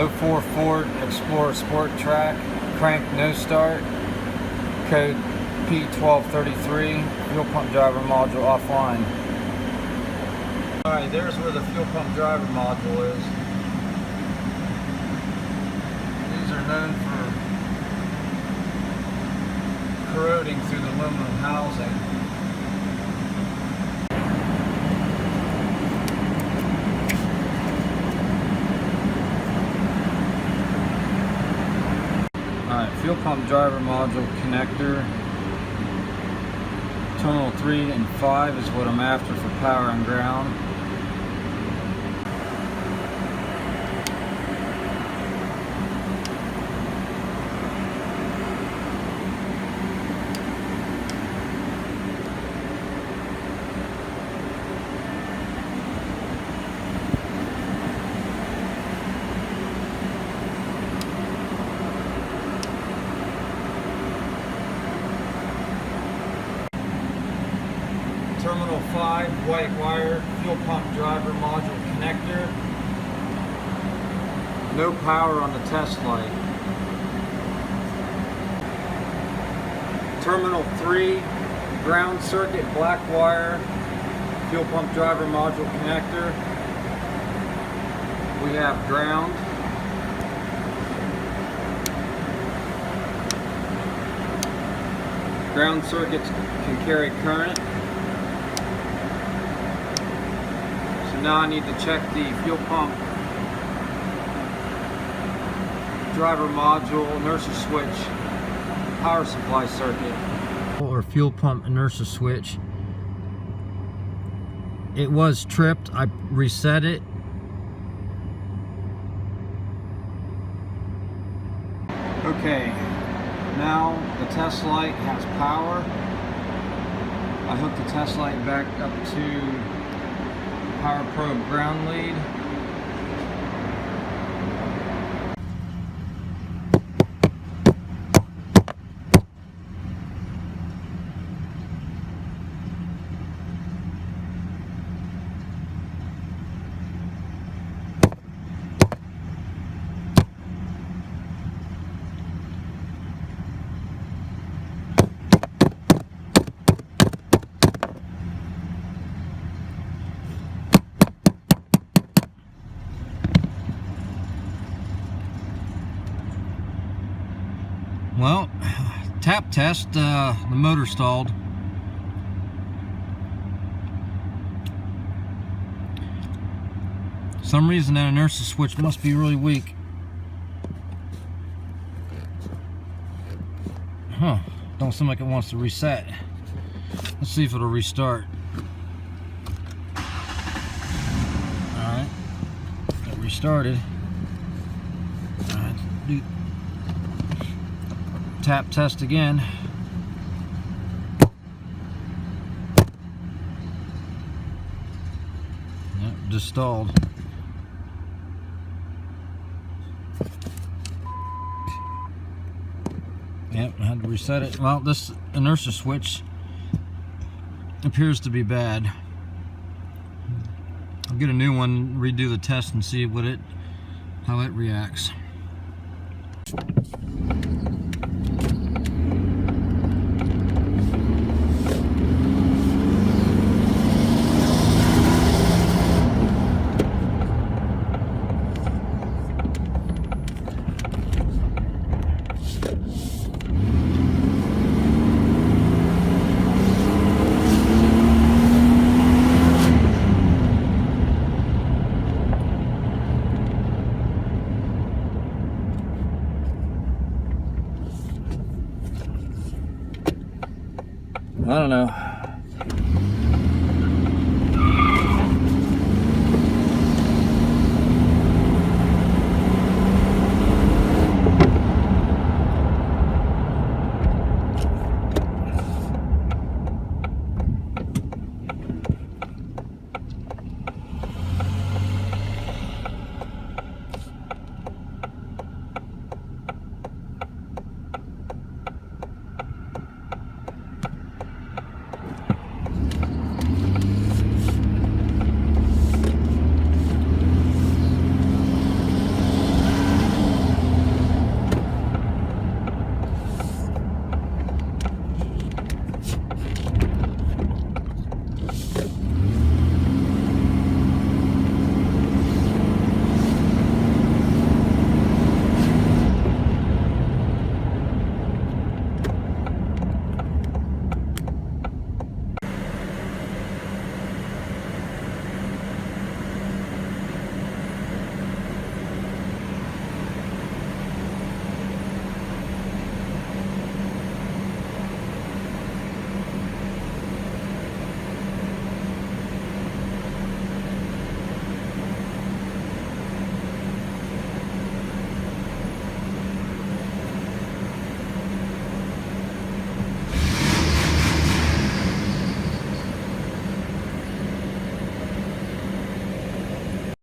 '04 Ford Explorer Sport Track, crank no start, code P1233, fuel pump driver module offline. Alright, there's where the fuel pump driver module is. These are known for corroding through the aluminum housing. Alright, fuel pump driver module connector. Terminal 3 and 5 is what I'm after for power and ground. Terminal 5, white wire, fuel pump driver module connector. No power on the test light. Terminal 3, ground circuit, black wire, fuel pump driver module connector. We have ground. Ground circuits can carry current. Now I need to check the fuel pump driver module inertia switch power supply circuit, or fuel pump inertia switch. It was tripped. I reset it. Okay, now the test light has power. I hooked the test light back up to power probe ground lead. Well, tap test, the motor stalled. For some reason that inertia switch must be really weak. Huh, don't seem like it wants to reset. Let's see if it'll restart. Alright, it restarted. Alright, do tap test again. Yep, just stalled. Yep, I had to reset it. Well, this inertia switch appears to be bad. I'll get a new one, redo the test, and see how it reacts. I don't know.